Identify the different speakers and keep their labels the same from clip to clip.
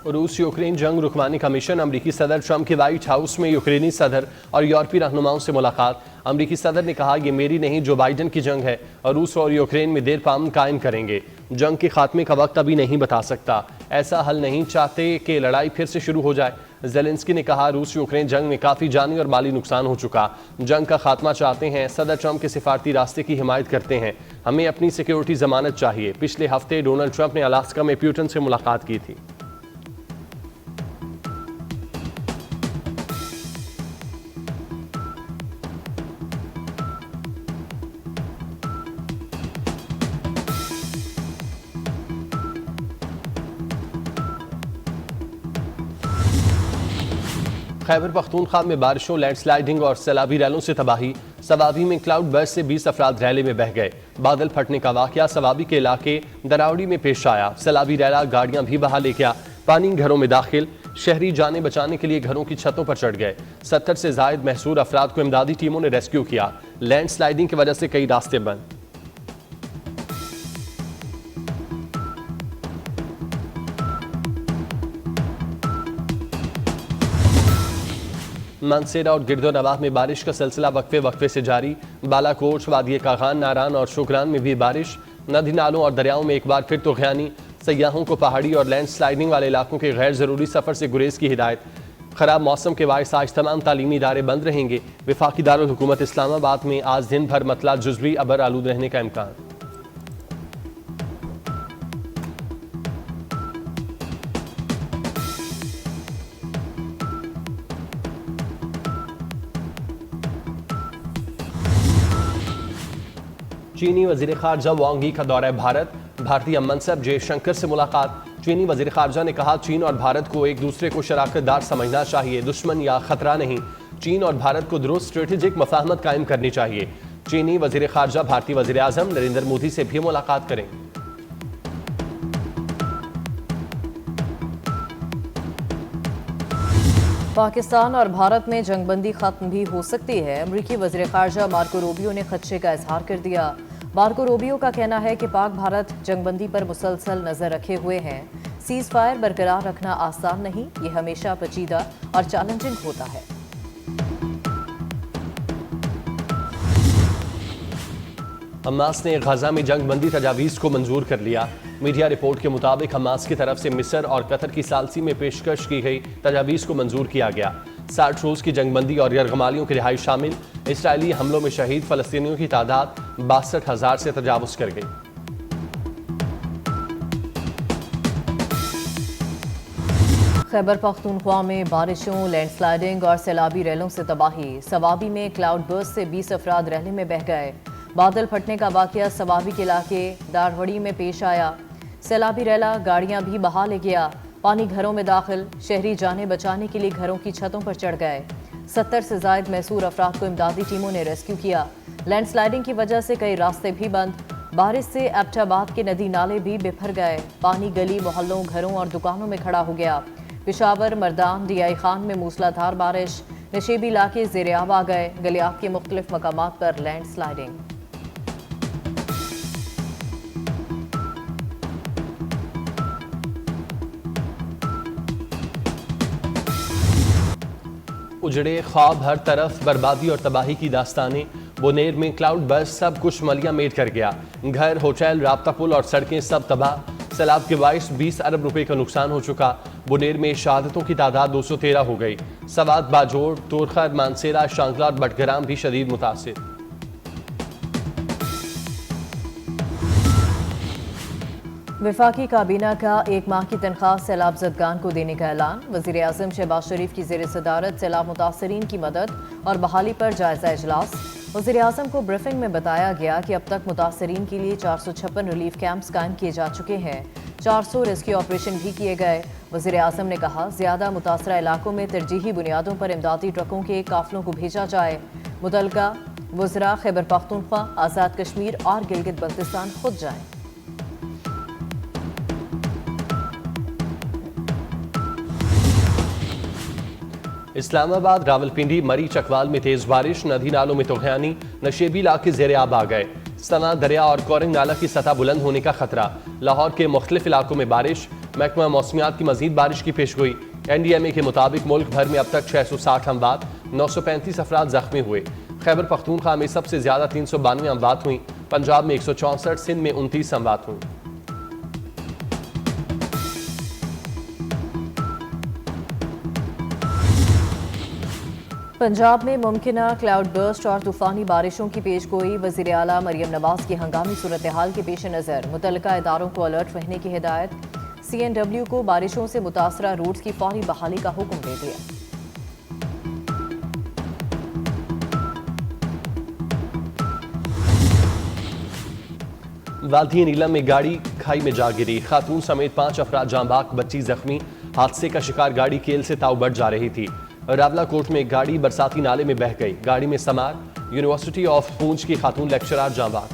Speaker 1: रूस यूक्रेन जंग रुकवाने का मिशन। अमरीकी सदर ट्रंप के व्हाइट हाउस में यूक्रेनी सदर और यूरोपीय रहनुमाओं से मुलाकात। अमरीकी सदर ने कहा, ये मेरी नहीं जो बाइडन की जंग है और रूस और यूक्रेन में देर पाम कायम करेंगे। जंग के खात्मे का वक्त अभी नहीं बता सकता। ऐसा हल नहीं चाहते कि लड़ाई फिर से शुरू हो जाए। ज़ेलेंस्की ने कहा, रूस यूक्रेन जंग में काफ़ी जानी और माली नुकसान हो चुका। जंग का खात्मा चाहते हैं। सदर ट्रंप के सिफारती रास्ते की हिमायत करते हैं। हमें अपनी सिक्योरिटी जमानत चाहिए। पिछले हफ्ते डोनाल्ड ट्रंप ने अलास्का में पुतिन से मुलाकात की थी। खैबर पख्तूनख्वा में बारिशों, लैंडस्लाइडिंग और सैलाबी रैलों से तबाही। सवाबी में क्लाउड बर्स्ट से 20 अफराद रैले में बह गए। बादल फटने का वाकया सवाबी के इलाके दरावड़ी में पेश आया। सैलाबी रैला गाड़ियां भी बहा ले गया। पानी घरों में दाखिल। शहरी जाने बचाने के लिए घरों की छतों पर चढ़ गए। 70 से जायद महसूर अफराद को इमदादी टीमों ने रेस्क्यू किया। लैंडस्लाइडिंग की वजह से कई रास्ते बंद। मानसेरा और गिरदोनवाह में बारिश का सिलसिला वक्फे वक्फे से जारी। बालाकोट, वादिये कागान, नारान और शुक्रान में भी बारिश। नदी नालों और दरियाओं में एक बार फिर तुग़यानी। सयाहों को पहाड़ी और लैंडस्लाइडिंग वाले इलाकों के गैर ज़रूरी सफ़र से गुरेज की हिदायत। ख़राब मौसम के बायस आज तमाम तालीमी इदारे बंद रहेंगे। वफाकी दारुल हुकूमत इस्लामाबाद में आज दिन भर मतला जुज़वी अबर आलूद रहने का इम्कान। चीनी वज़ीर ख़ारजा वांग यी का दौरा भारत। भारतीय मनसब जयशंकर से मुलाकात। चीनी वज़ीर ख़ारजा ने कहा, चीन और भारत को एक दूसरे को शराकतदार समझना चाहिए, दुश्मन या ख़तरा नहीं। चीन और भारत को दुरुस्त स्ट्रेटेजिक मफाहमत कायम करनी चाहिए। चीनी वज़ीर ख़ारजा भारतीय वज़ीर आज़म नरेंद्र मोदी से भी मुलाकात करेंगे।
Speaker 2: पाकिस्तान और भारत में जंगबंदी खत्म भी हो सकती है। अमरीकी वज़ीर ख़ारजा मार्को रूबियो ने खदशे का इजहार कर दिया। मार्को रूबियो का कहना है कि पाक भारत जंगबंदी पर मुसलसल नज़र रखे हुए हैं। सीज़ फायर बरकरार रखना आसान नहीं, ये हमेशा पेचीदा और चैलेंजिंग होता है।
Speaker 1: हमास ने गजा में जंगबंदी तजावीज़ को मंजूर कर लिया। मीडिया रिपोर्ट के मुताबिक हमास की तरफ से मिस्र और कतर की सालसी में पेशकश की गई तजावीज़ को मंजूर किया गया। 60 रोज़ की जंगबंदी और यरगमालियों की रिहाई शामिल। इसराइली हमलों में शहीद फ़लस्तीनियों की तादाद 62,000 से तजावुज़ कर गई।
Speaker 2: खैबर पख्तूनख्वा में बारिशों, लैंडस्लाइडिंग और सैलाबी रैलों से तबाही। सवाबी में क्लाउड बर्स्ट से 20 अफराद रैले में बह गए। बादल फटने का वाकया सवाबी के इलाके दारवड़ी में पेश आया। सैलाबी रैला गाड़ियां भी बहा ले गया। पानी घरों में दाखिल। शहरी जाने बचाने के लिए घरों की छतों पर चढ़ गए। 70 से जायद महसूर अफराद को इमदादी टीमों ने रेस्क्यू किया। लैंडस्लाइडिंग की वजह से कई रास्ते भी बंद। बारिश से एबटाबाद के नदी नाले भी बिफर गए। पानी गली मोहल्लों, घरों और दुकानों में खड़ा हो गया। पेशावर, मर्दान, डियाई खान में मूसलाधार बारिश। नशेबी इलाके ज़ेर-ए-आब आ गए। गलियात के मुख्तलिफ मकामात पर लैंडस्लाइडिंग।
Speaker 1: उजड़े ख्वाब, हर तरफ बर्बादी और तबाही की दास्तानें। बुनेर में क्लाउड बर्स्ट सब कुछ मलिया मेट कर गया। घर, होटल, राब्ता पुल और सड़कें सब तबाह। सैलाब के बाइस 20 अरब रुपए का नुकसान हो चुका। बुनेर में शहादतों की तादाद 213 हो गई। सवात, बाजोड़, तोरखर, मानसेरा, शांगला और बटग्राम भी शदीद मुतासिर।
Speaker 2: वफाकी काबीना का 1 माह की तनख्वाह सैलाब ज़दगान को देने का ऐलान। वज़ीर आज़म शहबाज शरीफ की ज़ेर सदारत सैलाब मुतासरीन की मदद और बहाली पर जायज़ा इजलास। वज़ीर आज़म को ब्रीफिंग में बताया गया कि अब तक मुतासरीन के लिए 456 रिलीफ कैंप्स कायम किए जा चुके हैं। 400 रेस्क्यू ऑपरेशन भी किए गए। वज़ीर आज़म ने कहा, ज़्यादा मुतासरा इलाकों में तरजीही बुनियादों पर इमदादी ट्रकों के काफिलों को भेजा जाए। मुतलका वज़रा खैबर पख्तूनख्वा, आज़ाद कश्मीर और गिलगित बल्तिस्तान खुद जाएँ।
Speaker 1: इस्लामाबाद, रावलपिंडी, मरी, चकवाल में तेज बारिश। नदी नालों में तुग़यानी। नशेबी इलाके ज़ेर-ए-आब आ गए। सना दरिया और कोरंग नाला की सतह बुलंद होने का खतरा। लाहौर के मुख्तलिफ इलाकों में बारिश। महकमा मौसमियात की मजीद बारिश की पेशगोई। NDMA के मुताबिक मुल्क भर में अब तक 660 अमवात, 935 अफराद जख्मी हुए। खैबर पख्तूनख्वा में सबसे ज्यादा 392 अमवात हुई। पंजाब में 164, सिंध में 29 अमवात हुई।
Speaker 2: पंजाब में मुमकिना क्लाउड बर्स्ट और तूफानी बारिशों की पेशगोई। वज़ीर आला मरियम नवाज की हंगामी सूरत हाल के पेश नज़र मुतल्लिका इदारों को अलर्ट रहने की हिदायत। CNW को बारिशों से मुतासरा रूट्स की फौरी बहाली का हुक्म दे दिया।
Speaker 1: वादी नीलम में गाड़ी खाई में जा गिरी। खातून समेत 5 अफराद जाँ बाक, बच्ची जख्मी। हादसे का शिकार गाड़ी केल से ताउबट जा रही थी। रावलाकोट में गाड़ी बरसाती नाले में बह गई। गाड़ी में समार यूनिवर्सिटी ऑफ पूंछ की खातून लेक्चरर जाँ बाक।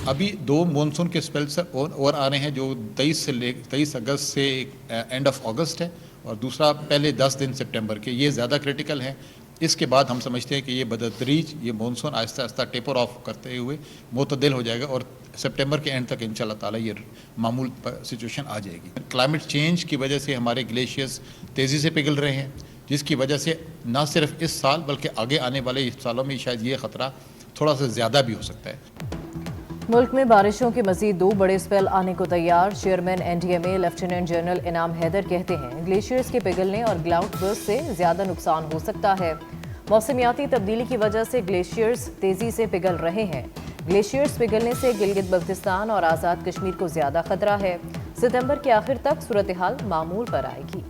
Speaker 3: अभी 2 मॉनसून के स्पेल्स और आ रहे हैं, जो 23 अगस्त से एंड ऑफ अगस्त है, और दूसरा पहले 10 दिन सितंबर के। ये ज़्यादा क्रिटिकल है। इसके बाद हम समझते हैं कि ये बदतदरीज ये monsoon Aahista Aahista taper of करते हुए मुतदिल हो जाएगा और सितंबर के एंड तक इंशाल्लाह ताला ये मामूल सिचुएशन आ जाएगी। क्लाइमेट चेंज की वजह से हमारे ग्लेशियर्स तेज़ी से पिघल रहे हैं, जिसकी वजह से न सिर्फ इस साल बल्कि आगे आने वाले सालों में शायद ये ख़तरा थोड़ा सा ज़्यादा भी हो सकता है।
Speaker 2: मुल्क में बारिशों के मजीद 2 बड़े स्पेल आने को तैयार। चेयरमैन NDMA लेफ्टिनेंट जनरल इनाम हैदर कहते हैं ग्लेशियर्स के पिघलने और क्लाउड बर्स्ट से ज्यादा नुकसान हो सकता है। मौसमियाती तब्दीली की वजह से ग्लेशियर्स तेजी से पिघल रहे हैं। ग्लेशियर्स पिघलने से गिलगित बल्तिस्तान और आज़ाद कश्मीर को ज्यादा खतरा है। सितंबर के आखिर तक सूरत हाल मामूल पर आएगी।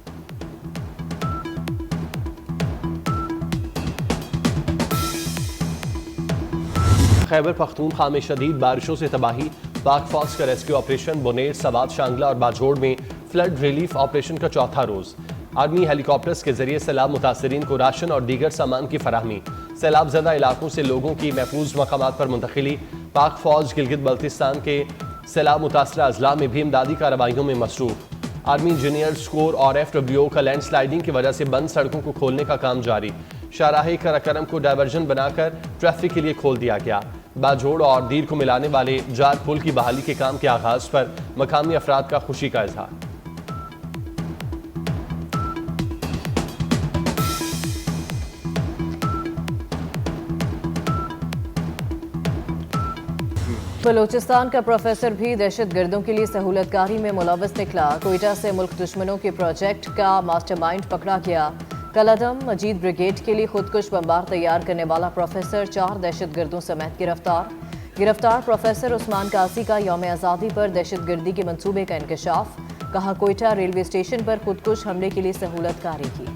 Speaker 1: खैबर पख्तूनख्वा में शदीद बारिशों से तबाही। पाक फौज का रेस्क्यू ऑपरेशन बुनेर, सवात, शांगला और बाजोड़ में फ्लड रिलीफ ऑपरेशन का चौथा रोज। आर्मी हेलीकॉप्टर्स के जरिए सैलाब मुतासरीन को राशन और दीगर सामान की फराहमी। सैलाब ज़दा इलाकों से लोगों की महफूज मकामात पर मुंतकिली। पाक फौज गिलगित बल्तिस्तान के सैलाब मुतासरा अजला में भी इमदादी कार्रवाइयों में मसरूफ। आर्मी इंजीनियर्स कोर और FWO का लैंड स्लाइडिंग की वजह से बंद सड़कों को खोलने का काम जारी। शाहराह कराकरम को डायवर्जन बनाकर ट्रैफिक के लिए खोल दिया गया। बाजोड़ और दीर को मिलाने वाले जार पुल की बहाली के काम के आगाज पर मकामी अफराद का खुशी का इजहार।
Speaker 2: बलोचिस्तान का प्रोफेसर भी दहशत गर्दों के लिए सहूलतकारी में मुलव्वस निकला। कोयटा से मुल्क दुश्मनों के प्रोजेक्ट का मास्टरमाइंड पकड़ा गया। कलादम मजीद ब्रिगेड के लिए खुदकुश बम्बार तैयार करने वाला प्रोफेसर 4 दहशत गर्दों समेत गिरफ्तार प्रोफेसर उस्मान कासी का यौम आज़ादी पर दहशत गर्दी के मंसूबे का इंकशाफ। कहा कोयटा रेलवे स्टेशन पर खुदकुश हमले के लिए सहूलतकारी की।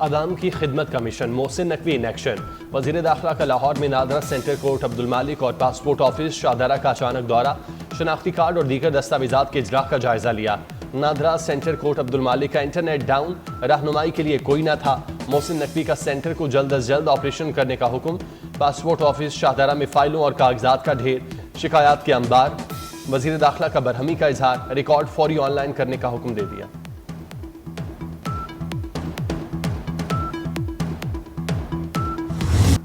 Speaker 1: अवाम की खिदमत का mission, Mohsin Naqvi in action. वज़ीर दाखिला का लाहौर में नादरा सेंटर कोर्ट अब्दुल मालिक और पासपोर्ट ऑफिस शाहदरा का अचानक दौरा। शनाख्ती कार्ड और दीगर दस्तावेजात के इजरा का जायजा लिया। नादरा सेंटर कोर्ट अब्दुल मालिक का इंटरनेट डाउन, रहनुमाई के लिए कोई न था। मोहसिन नकवी का सेंटर को जल्द अज जल्द ऑपरेशन करने का हुक्म। पासपोर्ट ऑफिस शाहदरा में फाइलों और कागजात का ढेर, शिकायत के अंबार। वज़ीर दाखिला का बरहमी का इजहार, रिकॉर्ड फौरी ऑनलाइन करने का हुक्म दे दिया।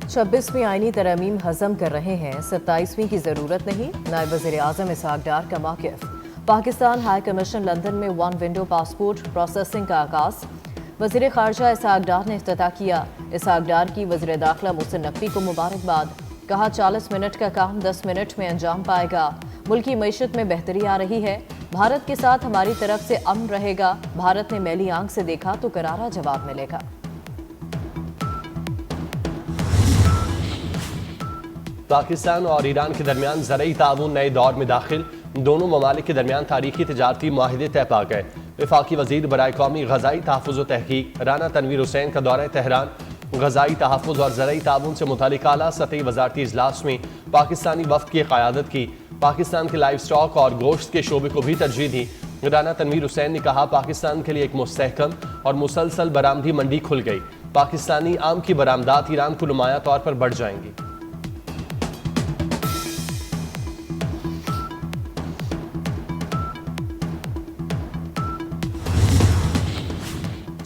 Speaker 2: 26वीं आईनी तरमीम हजम कर रहे हैं, 27वीं की जरूरत नहीं। नायब वज़ीर आज़म इसहाक डार का मौक़िफ़। पाकिस्तान हाई कमीशन लंदन में 1 विंडो पासपोर्ट प्रोसेसिंग का आगाज़। वज़ीर ख़ारजा इसहाक डार ने इफ्तिताह किया। इसहाक डार की वज़ीर दाखिला मोहसिन नकवी को मुबारकबाद। कहा 40 मिनट का काम 10 मिनट में अंजाम पाएगा। मुल्क की मईशत में बेहतरी आ रही है। भारत के साथ हमारी तरफ से अमन रहेगा। भारत ने मैली आंख से देखा तो करारा जवाब मिलेगा।
Speaker 1: पाकिस्तान और ईरान के दरमियान ज़रई ताउन नए दौर में दाखिल। दोनों ममालिक के दरमियान तारीखी तजारती मुआहिदे तय पा गए। वफाकी वज़ीर बराए कौमी ग़ज़ाई तहफ़्फ़ुज़ व तहक़ीक़ राना तनवीर हुसैन का दौरा तेहरान। ग़ज़ाई तहफ़्फ़ुज़ और ज़रई ताउन से मुतालिक आला सतही वज़ारती इजलास में पाकिस्तानी वफ़द की क़यादत की। पाकिस्तान के लाइव स्टॉक और गोश्त के शोबे को भी तरजीह दी। राना तनवीर हुसैन ने कहा पाकिस्तान के लिए एक मुस्तहकम और मुसलसल बरामदी मंडी खुल गई। पाकिस्तानी आम की बरामदात ईरान को नुमाया तौर पर बढ़ जाएंगी।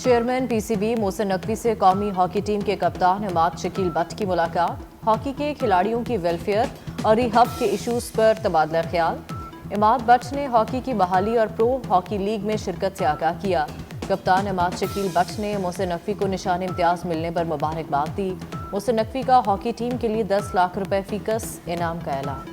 Speaker 2: चेयरमैन पीसीबी मोहसिन नकवी से कौमी हॉकी टीम के कप्तान इमाद शकील बट की मुलाकात। हॉकी के खिलाड़ियों की वेलफेयर और रिहब के इशूज पर तबादला ख्याल। इमाद बट ने हॉकी की बहाली और प्रो हॉकी लीग में शिरकत से आगाह किया। कप्तान इमाद शकील बट ने मोहसिन नकवी को निशान इम्तियाज मिलने पर मुबारकबाद दी। मोहसिन नकवी का हॉकी टीम के लिए 10 लाख रुपए फीकस इनाम का ऐलान।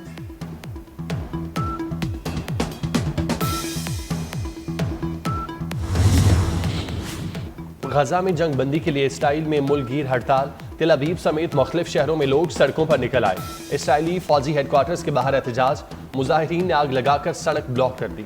Speaker 1: गजा में जंग बंदी के लिए इसराइल में मुल्कगीर हड़ताल। तेल अवीव समेत मुख्तलिफ शहरों में लोग सड़कों पर निकल आए। इसराइली फौजी हेडक्वार्टर्स के बाहर एहतजाज। मुजाहिरीन ने आग लगाकर सड़क ब्लॉक कर दी।